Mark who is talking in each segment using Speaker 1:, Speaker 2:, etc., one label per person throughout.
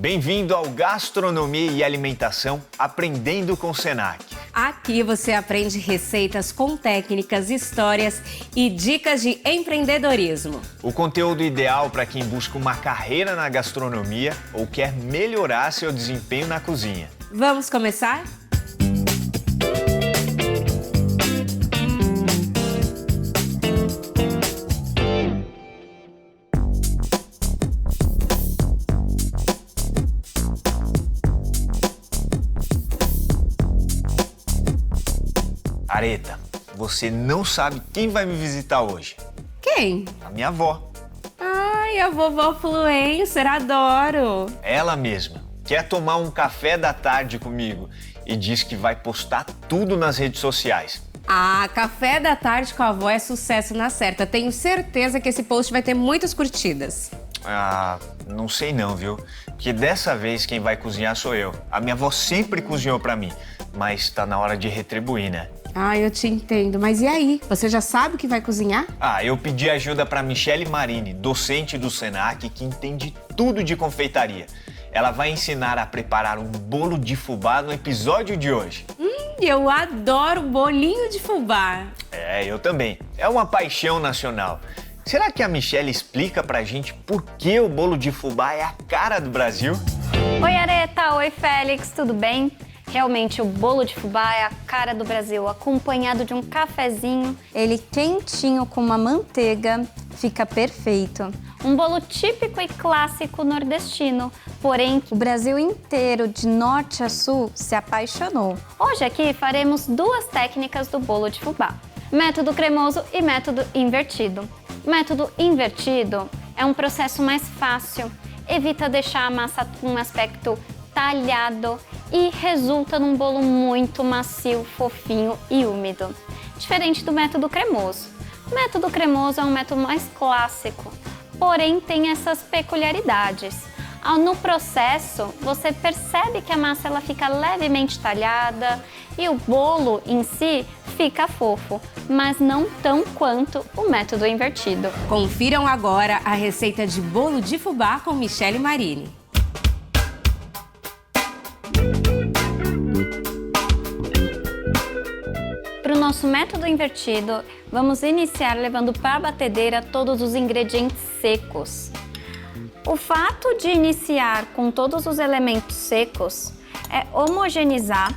Speaker 1: Bem-vindo ao Gastronomia e Alimentação Aprendendo com o Senac.
Speaker 2: Aqui você aprende receitas com técnicas, histórias e dicas de empreendedorismo.
Speaker 1: O conteúdo ideal para quem busca uma carreira na gastronomia ou quer melhorar seu desempenho na cozinha.
Speaker 2: Vamos começar?
Speaker 1: Areta, você não sabe quem vai me visitar hoje.
Speaker 2: Quem?
Speaker 1: A minha avó.
Speaker 2: Ai, a vovó Fluencer, adoro!
Speaker 1: Ela mesma. Quer tomar um café da tarde comigo e diz que vai postar tudo nas redes sociais.
Speaker 2: Ah, café da tarde com a avó é sucesso na certa. Tenho certeza que esse post vai ter muitas curtidas.
Speaker 1: Ah, não sei não, viu? Porque dessa vez quem vai cozinhar sou eu. A minha avó sempre cozinhou pra mim, mas tá na hora de retribuir, né?
Speaker 2: Ah, eu te entendo. Mas e aí? Você já sabe o que vai cozinhar?
Speaker 1: Ah, eu pedi ajuda pra Michele Marini, docente do Senac, que entende tudo de confeitaria. Ela vai ensinar a preparar um bolo de fubá no episódio de hoje.
Speaker 2: Eu adoro bolinho de fubá.
Speaker 1: É, eu também. É uma paixão nacional. Será que a Michele explica pra gente por que o bolo de fubá é a cara do Brasil?
Speaker 3: Oi, Areta! Oi, Félix! Tudo bem? Realmente, o bolo de fubá é a cara do Brasil, acompanhado de um cafezinho. Ele quentinho com uma manteiga, fica perfeito. Um bolo típico e clássico nordestino, porém o Brasil inteiro, de norte a sul, se apaixonou. Hoje aqui faremos duas técnicas do bolo de fubá: método cremoso e método invertido. Método invertido é um processo mais fácil, evita deixar a massa com um aspecto talhado e resulta num bolo muito macio, fofinho e úmido. Diferente do método cremoso. O método cremoso é um método mais clássico, porém tem essas peculiaridades. No processo, você percebe que a massa ela fica levemente talhada e o bolo em si fica fofo, mas não tão quanto o método invertido.
Speaker 2: Confiram agora a receita de bolo de fubá com Michele Marini.
Speaker 3: Para o nosso método invertido, vamos iniciar levando para a batedeira todos os ingredientes secos. O fato de iniciar com todos os elementos secos é homogeneizar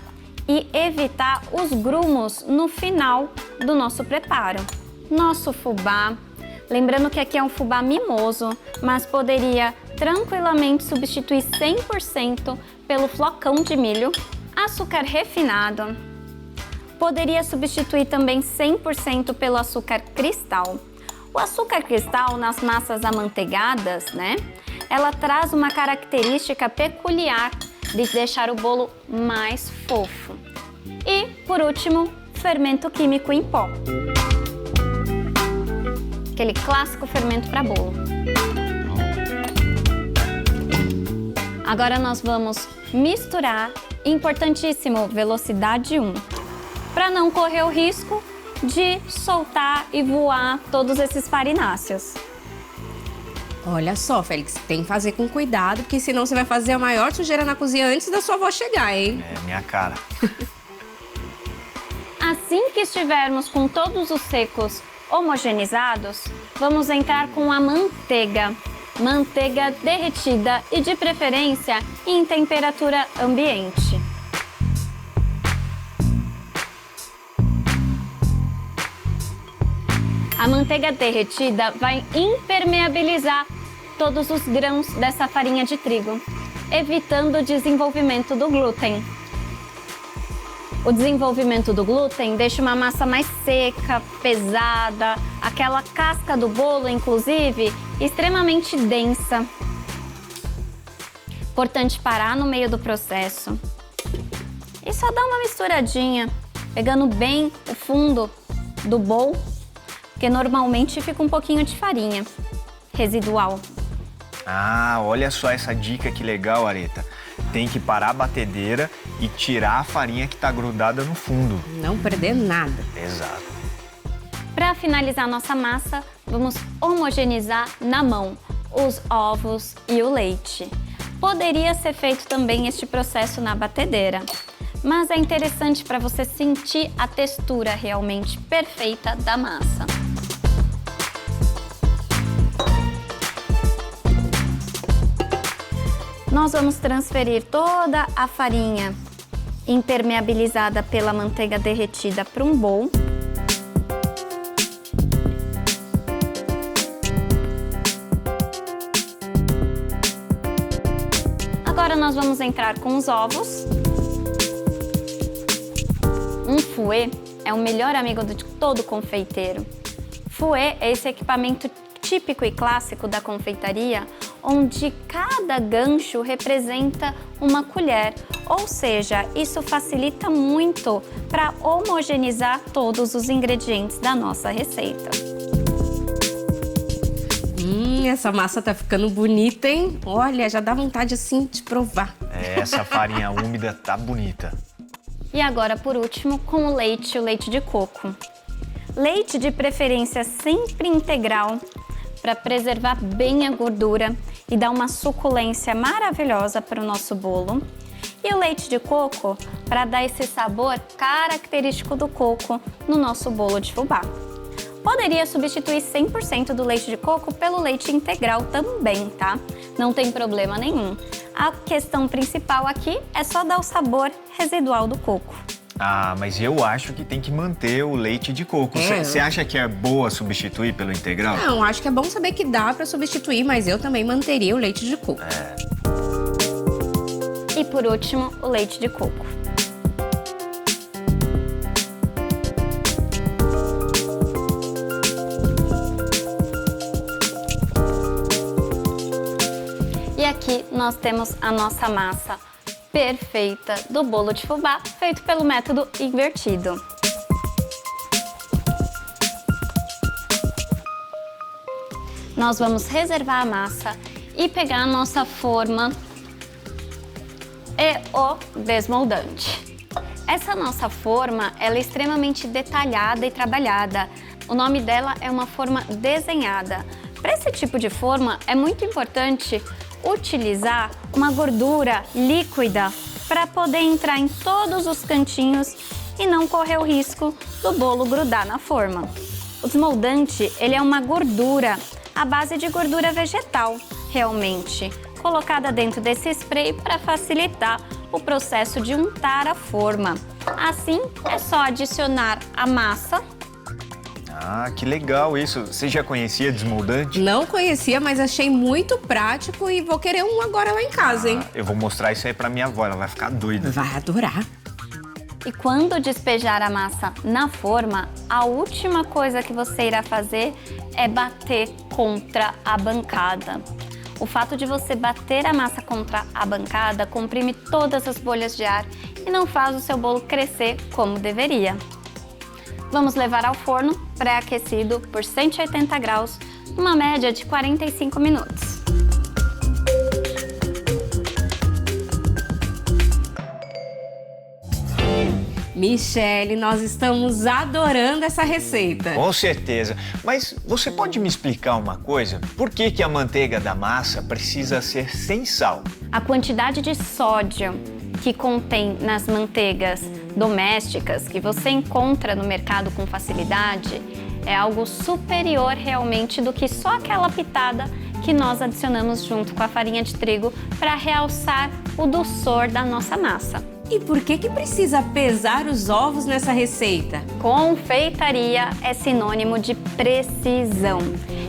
Speaker 3: e evitar os grumos no final do nosso preparo. Nosso fubá, lembrando que aqui é um fubá mimoso, mas poderia tranquilamente substituir 100% pelo flocão de milho, açúcar refinado. Poderia substituir também 100% pelo açúcar cristal. O açúcar cristal nas massas amanteigadas, né? Ela traz uma característica peculiar de deixar o bolo mais fofo. E, por último, fermento químico em pó. Aquele clássico fermento para bolo. Agora nós vamos misturar, importantíssimo, velocidade 1. Para não correr o risco de soltar e voar todos esses farináceos.
Speaker 2: Olha só, Félix, tem que fazer com cuidado, porque senão você vai fazer a maior sujeira na cozinha antes da sua avó chegar, hein?
Speaker 1: É, minha cara.
Speaker 3: Assim que estivermos com todos os secos homogeneizados, vamos entrar com a manteiga. Manteiga derretida e, de preferência, em temperatura ambiente. A manteiga derretida vai impermeabilizar todos os grãos dessa farinha de trigo, evitando o desenvolvimento do glúten. O desenvolvimento do glúten deixa uma massa mais seca, pesada, aquela casca do bolo, inclusive, extremamente densa. Importante parar no meio do processo e só dar uma misturadinha, pegando bem o fundo do bowl, porque normalmente fica um pouquinho de farinha residual.
Speaker 1: Ah, olha só essa dica que legal, Areta. Tem que parar a batedeira e tirar a farinha que tá grudada no fundo.
Speaker 2: Não perder nada.
Speaker 1: Exato.
Speaker 3: Para finalizar nossa massa, vamos homogeneizar na mão os ovos e o leite. Poderia ser feito também este processo na batedeira, mas é interessante para você sentir a textura realmente perfeita da massa. Nós vamos transferir toda a farinha impermeabilizada pela manteiga derretida para um bowl. Agora nós vamos entrar com os ovos. Um fouet é o melhor amigo de todo confeiteiro. Fouet é esse equipamento típico e clássico da confeitaria, onde cada gancho representa uma colher, ou seja, isso facilita muito para homogeneizar todos os ingredientes da nossa receita.
Speaker 2: Essa massa tá ficando bonita, hein? Olha, já dá vontade assim de provar.
Speaker 1: Essa farinha úmida tá bonita.
Speaker 3: E agora, por último, com o leite de coco. Leite de preferência sempre integral, para preservar bem a gordura e dar uma suculência maravilhosa para o nosso bolo. E o leite de coco para dar esse sabor característico do coco no nosso bolo de fubá. Poderia substituir 100% do leite de coco pelo leite integral também, tá? Não tem problema nenhum. A questão principal aqui é só dar o sabor residual do coco.
Speaker 1: Ah, mas eu acho que tem que manter o leite de coco. Você acha que é boa substituir pelo integral?
Speaker 2: Não, acho que é bom saber que dá pra substituir, mas eu também manteria o leite de coco.
Speaker 3: E por último, o leite de coco. E aqui nós temos a nossa massa perfeita do bolo de fubá, feito pelo método invertido. Nós vamos reservar a massa e pegar a nossa forma e o desmoldante. Essa nossa forma, ela é extremamente detalhada e trabalhada. O nome dela é uma forma desenhada. Para esse tipo de forma, é muito importante utilizar uma gordura líquida para poder entrar em todos os cantinhos e não correr o risco do bolo grudar na forma. O desmoldante, ele é uma gordura à base de gordura vegetal, realmente, colocada dentro desse spray para facilitar o processo de untar a forma. Assim, é só adicionar a massa.
Speaker 1: Ah, que legal isso. Você já conhecia desmoldante?
Speaker 2: Não conhecia, mas achei muito prático e vou querer um agora lá em casa, hein?
Speaker 1: Eu vou mostrar isso aí pra minha avó, ela vai ficar doida.
Speaker 2: Vai adorar.
Speaker 3: E quando despejar a massa na forma, a última coisa que você irá fazer é bater contra a bancada. O fato de você bater a massa contra a bancada comprime todas as bolhas de ar e não faz o seu bolo crescer como deveria. Vamos levar ao forno pré-aquecido por 180 graus, uma média de 45 minutos.
Speaker 2: Michele, nós estamos adorando essa receita.
Speaker 1: Com certeza. Mas você pode me explicar uma coisa? Por que a manteiga da massa precisa ser sem sal?
Speaker 3: A quantidade de sódio que contém nas manteigas domésticas que você encontra no mercado com facilidade é algo superior realmente do que só aquela pitada que nós adicionamos junto com a farinha de trigo para realçar o doçor da nossa massa.
Speaker 2: E por que precisa pesar os ovos nessa receita?
Speaker 3: Confeitaria é sinônimo de precisão.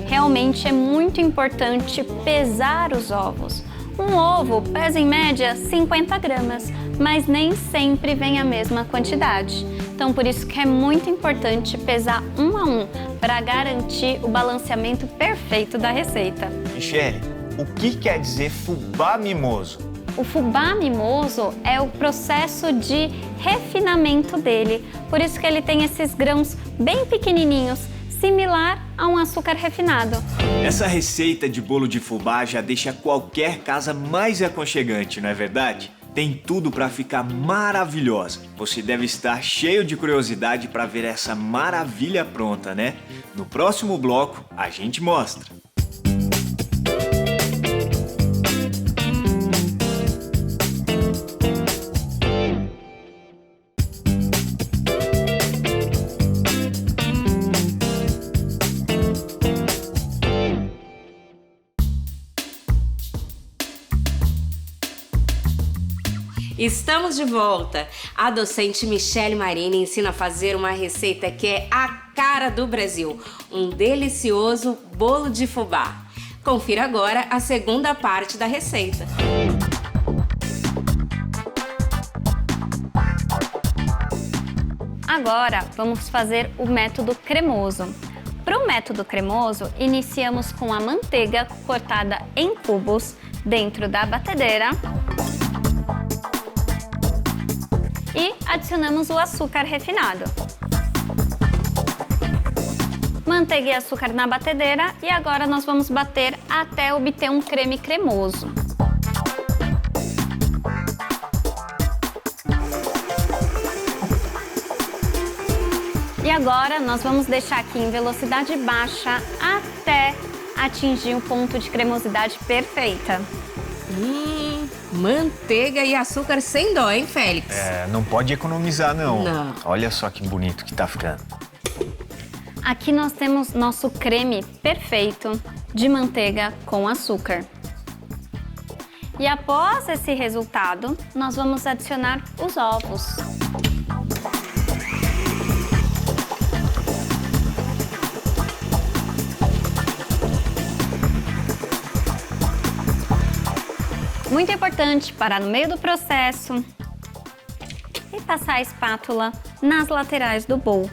Speaker 3: Realmente é muito importante pesar os ovos. Um ovo pesa em média 50 gramas, mas nem sempre vem a mesma quantidade. Então por isso que é muito importante pesar um a um para garantir o balanceamento perfeito da receita.
Speaker 1: Michele, o que quer dizer fubá mimoso?
Speaker 3: O fubá mimoso é o processo de refinamento dele, por isso que ele tem esses grãos bem pequenininhos, similar a um açúcar refinado.
Speaker 1: Essa receita de bolo de fubá já deixa qualquer casa mais aconchegante, não é verdade? Tem tudo para ficar maravilhosa. Você deve estar cheio de curiosidade para ver essa maravilha pronta, né? No próximo bloco, a gente mostra.
Speaker 2: Estamos de volta. A docente Michele Marini ensina a fazer uma receita que é a cara do Brasil, um delicioso bolo de fubá. Confira agora a segunda parte da receita.
Speaker 3: Agora vamos fazer o método cremoso. Para o método cremoso, iniciamos com a manteiga cortada em cubos dentro da batedeira e adicionamos o açúcar refinado. Manteiga e açúcar na batedeira e agora nós vamos bater até obter um creme cremoso. E agora nós vamos deixar aqui em velocidade baixa até atingir o ponto de cremosidade perfeita.
Speaker 2: Manteiga e açúcar sem dó, hein, Félix?
Speaker 1: Não pode economizar, não.
Speaker 2: Não.
Speaker 1: Olha só que bonito que tá ficando.
Speaker 3: Aqui nós temos nosso creme perfeito de manteiga com açúcar. E após esse resultado, nós vamos adicionar os ovos. Muito importante parar no meio do processo e passar a espátula nas laterais do bowl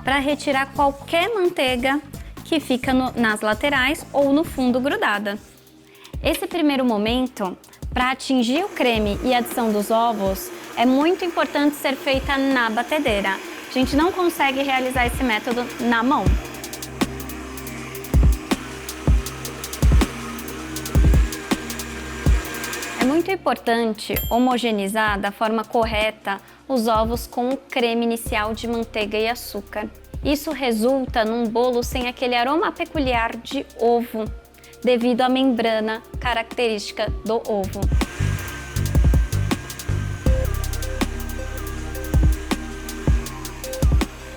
Speaker 3: para retirar qualquer manteiga que fica nas laterais ou no fundo grudada. Esse primeiro momento, para atingir o creme e a adição dos ovos, é muito importante ser feita na batedeira. A gente não consegue realizar esse método na mão. É muito importante homogeneizar da forma correta os ovos com o creme inicial de manteiga e açúcar. Isso resulta num bolo sem aquele aroma peculiar de ovo, devido à membrana característica do ovo.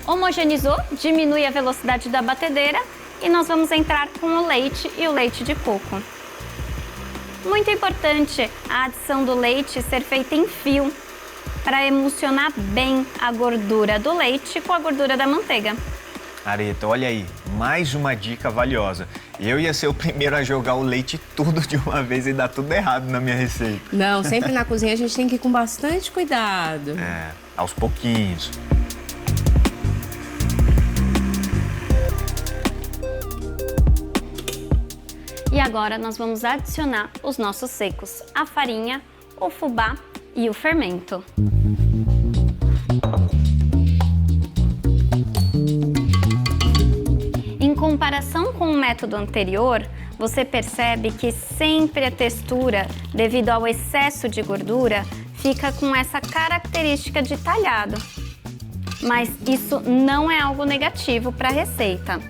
Speaker 3: Homogeneizou, diminui a velocidade da batedeira e nós vamos entrar com o leite e o leite de coco. Muito importante a adição do leite ser feita em fio, para emulsionar bem a gordura do leite com a gordura da manteiga.
Speaker 1: Areta, olha aí, mais uma dica valiosa. Eu ia ser o primeiro a jogar o leite tudo de uma vez e dar tudo errado na minha receita.
Speaker 2: Não, sempre na cozinha a gente tem que ir com bastante cuidado.
Speaker 1: Aos pouquinhos.
Speaker 3: E agora nós vamos adicionar os nossos secos, a farinha, o fubá e o fermento. Em comparação com o método anterior, você percebe que sempre a textura, devido ao excesso de gordura, fica com essa característica de talhado. Mas isso não é algo negativo para a receita.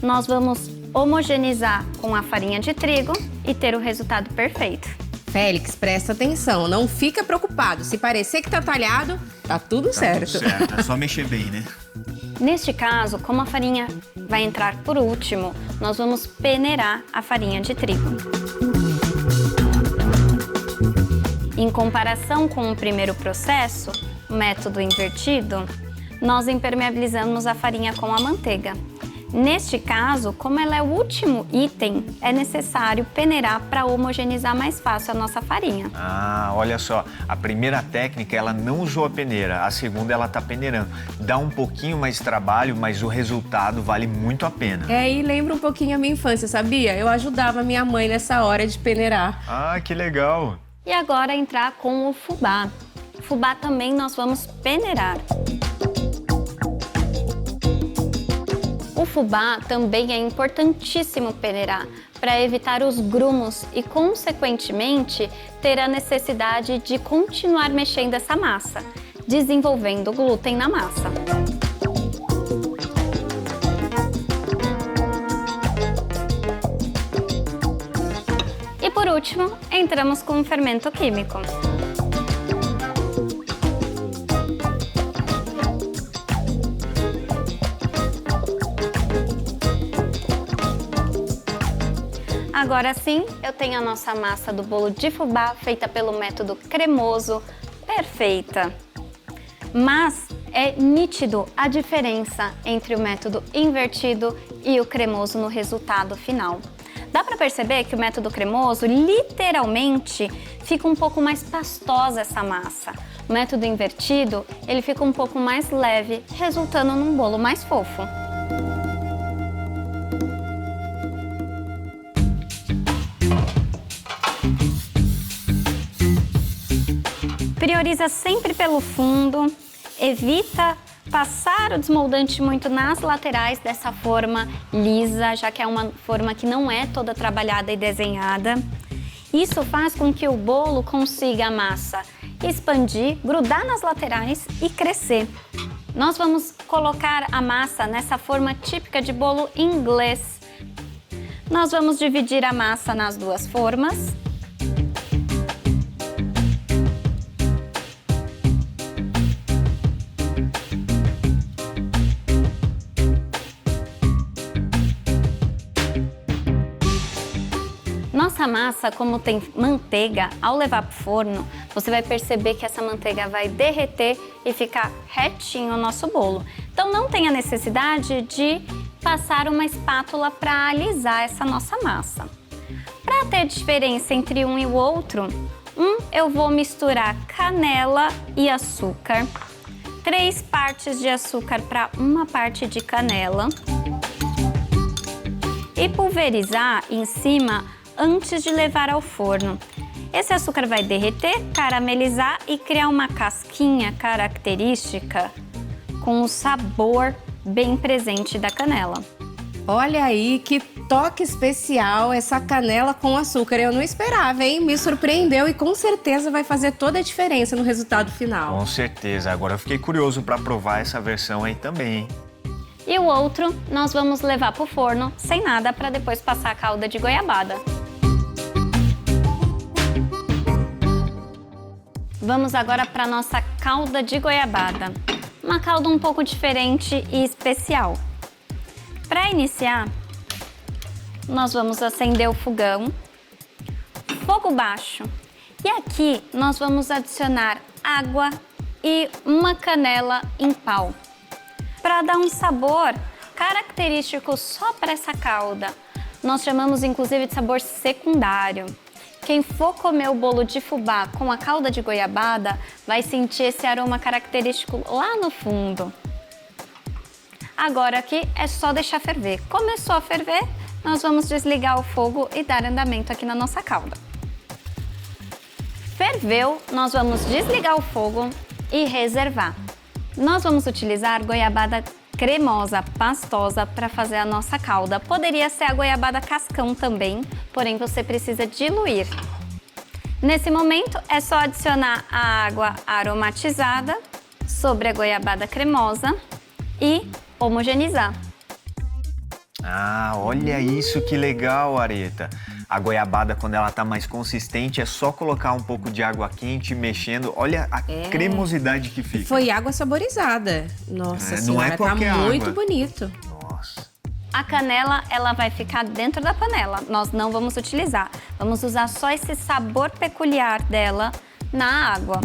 Speaker 3: Nós vamos homogeneizar com a farinha de trigo e ter o resultado perfeito.
Speaker 2: Félix, presta atenção, não fica preocupado. Se parecer que tá talhado, tá tudo certo.
Speaker 1: Tudo certo, é só mexer bem, né?
Speaker 3: Neste caso, como a farinha vai entrar por último, nós vamos peneirar a farinha de trigo. Em comparação com o primeiro processo, o método invertido, nós impermeabilizamos a farinha com a manteiga. Neste caso, como ela é o último item, é necessário peneirar para homogeneizar mais fácil a nossa farinha.
Speaker 1: Olha só, a primeira técnica ela não usou a peneira, a segunda ela tá peneirando. Dá um pouquinho mais de trabalho, mas o resultado vale muito a pena.
Speaker 2: E lembra um pouquinho a minha infância, sabia? Eu ajudava minha mãe nessa hora de peneirar.
Speaker 1: Que legal!
Speaker 3: E agora entrar com o fubá. O fubá também nós vamos peneirar. O fubá também é importantíssimo peneirar para evitar os grumos e, consequentemente, ter a necessidade de continuar mexendo essa massa, desenvolvendo glúten na massa. E por último, entramos com o fermento químico. Agora sim, eu tenho a nossa massa do bolo de fubá feita pelo método cremoso, perfeita. Mas é nítido a diferença entre o método invertido e o cremoso no resultado final. Dá para perceber que o método cremoso, literalmente, fica um pouco mais pastosa essa massa. O método invertido, ele fica um pouco mais leve, resultando num bolo mais fofo. Prioriza sempre pelo fundo, evita passar o desmoldante muito nas laterais dessa forma lisa, já que é uma forma que não é toda trabalhada e desenhada. Isso faz com que o bolo consiga a massa expandir, grudar nas laterais e crescer. Nós vamos colocar a massa nessa forma típica de bolo inglês. Nós vamos dividir a massa nas duas formas. Nossa massa, como tem manteiga, ao levar para o forno, você vai perceber que essa manteiga vai derreter e ficar retinho o nosso bolo. Então não tem a necessidade de passar uma espátula para alisar essa nossa massa. Para ter diferença entre um e o outro, eu vou misturar canela e açúcar, 3 partes de açúcar para 1 parte de canela e pulverizar em cima antes de levar ao forno. Esse açúcar vai derreter, caramelizar e criar uma casquinha característica com o sabor bem presente da canela.
Speaker 2: Olha aí que toque especial essa canela com açúcar. Eu não esperava, hein? Me surpreendeu e com certeza vai fazer toda a diferença no resultado final.
Speaker 1: Com certeza. Agora eu fiquei curioso para provar essa versão aí também, hein?
Speaker 3: E o outro nós vamos levar para o forno sem nada para depois passar a calda de goiabada. Vamos agora para a nossa calda de goiabada. Uma calda um pouco diferente e especial. Para iniciar, nós vamos acender o fogão, fogo baixo. E aqui nós vamos adicionar água e uma canela em pau. Para dar um sabor característico só para essa calda. Nós chamamos inclusive de sabor secundário. Quem for comer o bolo de fubá com a calda de goiabada vai sentir esse aroma característico lá no fundo. Agora aqui é só deixar ferver. Começou a ferver, nós vamos desligar o fogo e dar andamento aqui na nossa calda. Ferveu, nós vamos desligar o fogo e reservar. Nós vamos utilizar goiabada cremosa, pastosa para fazer a nossa calda. Poderia ser a goiabada cascão também, porém você precisa diluir. Nesse momento é só adicionar a água aromatizada sobre a goiabada cremosa e homogeneizar.
Speaker 1: Ah, olha isso que legal, Areta. A goiabada, quando ela tá mais consistente, é só colocar um pouco de água quente, mexendo. Olha a cremosidade que fica.
Speaker 2: Foi água saborizada. Nossa senhora,
Speaker 1: não é qualquer
Speaker 2: tá muito
Speaker 1: água.
Speaker 2: bonito.
Speaker 1: Nossa.
Speaker 3: A canela, ela vai ficar dentro da panela. Nós não vamos utilizar. Vamos usar só esse sabor peculiar dela na água.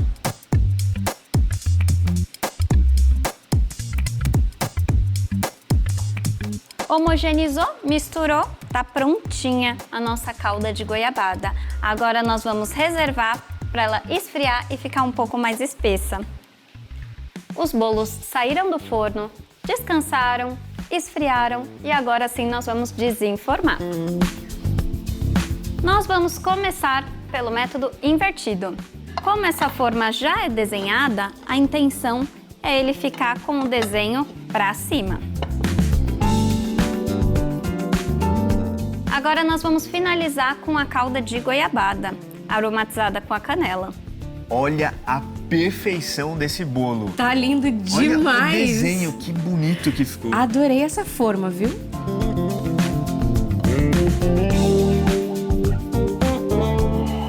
Speaker 3: Homogeneizou, misturou, tá prontinha a nossa calda de goiabada. Agora nós vamos reservar para ela esfriar e ficar um pouco mais espessa. Os bolos saíram do forno, descansaram, esfriaram e agora sim nós vamos desenformar. Nós vamos começar pelo método invertido. Como essa forma já é desenhada, a intenção é ele ficar com o desenho para cima. Agora nós vamos finalizar com a calda de goiabada, aromatizada com a canela.
Speaker 1: Olha a perfeição desse bolo.
Speaker 2: Tá lindo demais.
Speaker 1: Olha o desenho, que bonito que ficou.
Speaker 2: Adorei essa forma, viu?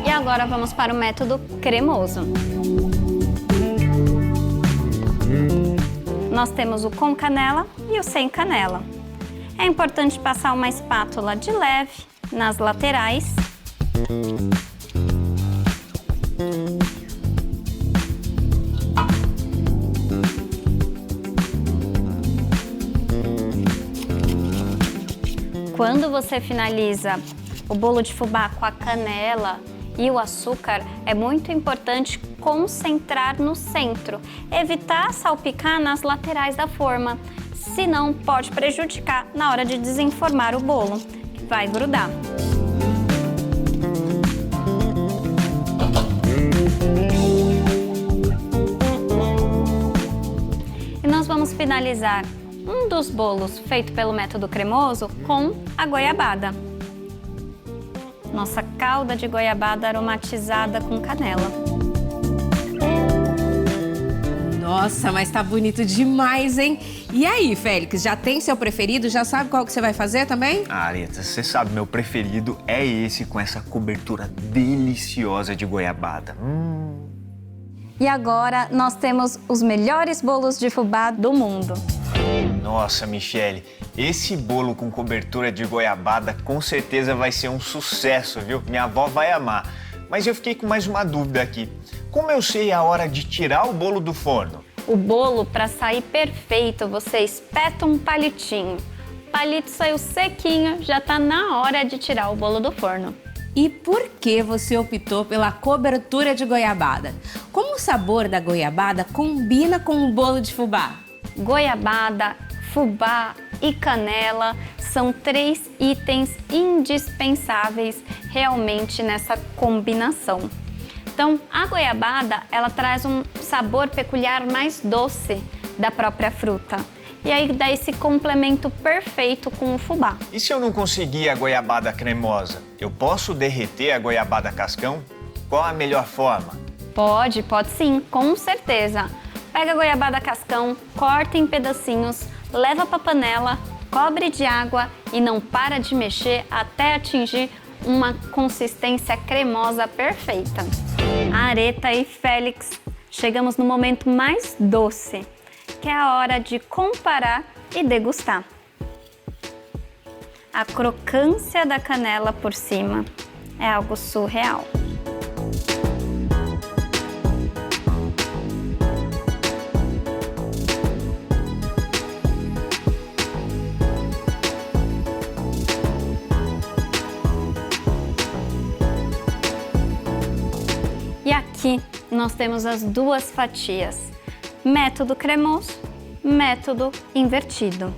Speaker 3: E agora vamos para o método cremoso. Nós temos o com canela e o sem canela. É importante passar uma espátula de leve nas laterais. Quando você finaliza o bolo de fubá com a canela e o açúcar, é muito importante concentrar no centro, evitar salpicar nas laterais da forma, senão pode prejudicar na hora de desenformar o bolo, que vai grudar. E nós vamos finalizar um dos bolos feito pelo método cremoso com a goiabada. Nossa calda de goiabada aromatizada com canela.
Speaker 2: Nossa, mas tá bonito demais, hein? E aí, Félix, já tem seu preferido? Já sabe qual que você vai fazer também?
Speaker 1: Areta, você sabe, meu preferido é esse com essa cobertura deliciosa de goiabada.
Speaker 3: E agora nós temos os melhores bolos de fubá do mundo.
Speaker 1: Nossa, Michele, esse bolo com cobertura de goiabada com certeza vai ser um sucesso, viu? Minha avó vai amar. Mas eu fiquei com mais uma dúvida aqui. Como eu sei a hora de tirar o bolo do forno?
Speaker 3: O bolo, para sair perfeito, você espeta um palitinho. O palito saiu sequinho, já tá na hora de tirar o bolo do forno.
Speaker 2: E por que você optou pela cobertura de goiabada? Como o sabor da goiabada combina com o bolo de fubá?
Speaker 3: Goiabada, fubá e canela são 3 itens indispensáveis realmente nessa combinação. Então, a goiabada, ela traz um sabor peculiar mais doce da própria fruta. E aí dá esse complemento perfeito com o fubá.
Speaker 1: E se eu não conseguir a goiabada cremosa? Eu posso derreter a goiabada cascão? Qual a melhor forma?
Speaker 3: Pode sim, com certeza. Pega a goiabada cascão, corta em pedacinhos, leva para a panela, cobre de água e não para de mexer até atingir uma consistência cremosa perfeita. Areta e Félix, chegamos no momento mais doce, que é a hora de comparar e degustar. A crocância da canela por cima é algo surreal. E aqui nós temos as duas fatias, método cremoso, método invertido.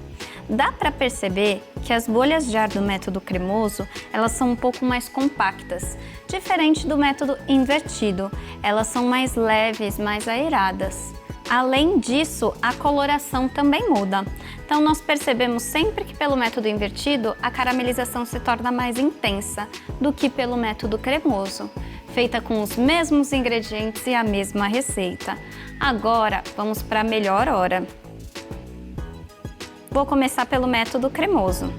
Speaker 3: Dá para perceber que as bolhas de ar do método cremoso, elas são um pouco mais compactas, diferente do método invertido. Elas são mais leves, mais aeradas. Além disso, a coloração também muda. Então nós percebemos sempre que pelo método invertido, a caramelização se torna mais intensa do que pelo método cremoso, feita com os mesmos ingredientes e a mesma receita. Agora, vamos para a melhor hora. Vou começar pelo método cremoso.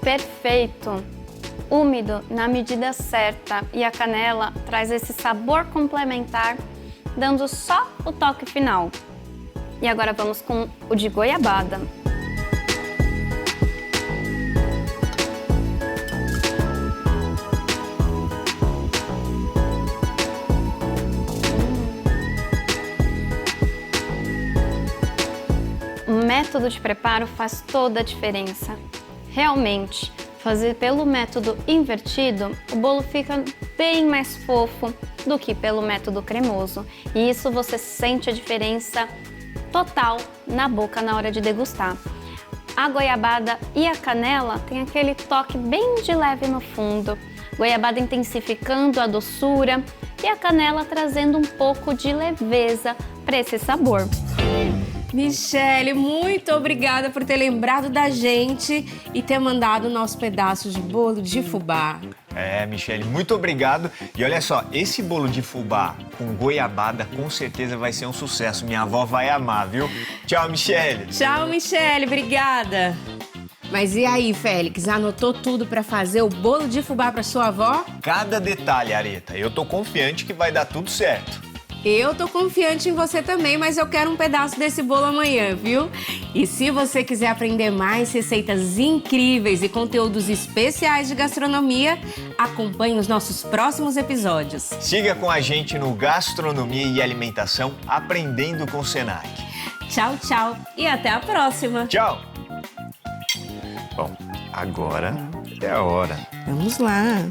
Speaker 3: Perfeito! Úmido na medida certa e a canela traz esse sabor complementar, dando só o toque final. E agora vamos com o de goiabada. O método de preparo faz toda a diferença. Realmente, fazer pelo método invertido, o bolo fica bem mais fofo do que pelo método cremoso. E isso você sente a diferença total na boca na hora de degustar. A goiabada e a canela tem aquele toque bem de leve no fundo. Goiabada intensificando a doçura e a canela trazendo um pouco de leveza para esse sabor.
Speaker 2: Michele, muito obrigada por ter lembrado da gente e ter mandado o nosso pedaço de bolo de fubá.
Speaker 1: É, Michele, muito obrigado. E olha só, esse bolo de fubá com goiabada com certeza vai ser um sucesso. Minha avó vai amar, viu? Tchau, Michele.
Speaker 2: Tchau, Michele, obrigada. Mas e aí, Félix, anotou tudo para fazer o bolo de fubá para sua avó?
Speaker 1: Cada detalhe, Areta. Eu tô confiante que vai dar tudo certo.
Speaker 2: Eu tô confiante em você também, mas eu quero um pedaço desse bolo amanhã, viu? E se você quiser aprender mais receitas incríveis e conteúdos especiais de gastronomia, acompanhe os nossos próximos episódios.
Speaker 1: Siga com a gente no Gastronomia e Alimentação Aprendendo com o Senac.
Speaker 2: Tchau, tchau e até a próxima.
Speaker 1: Tchau! Bom, agora é a hora.
Speaker 2: Vamos lá.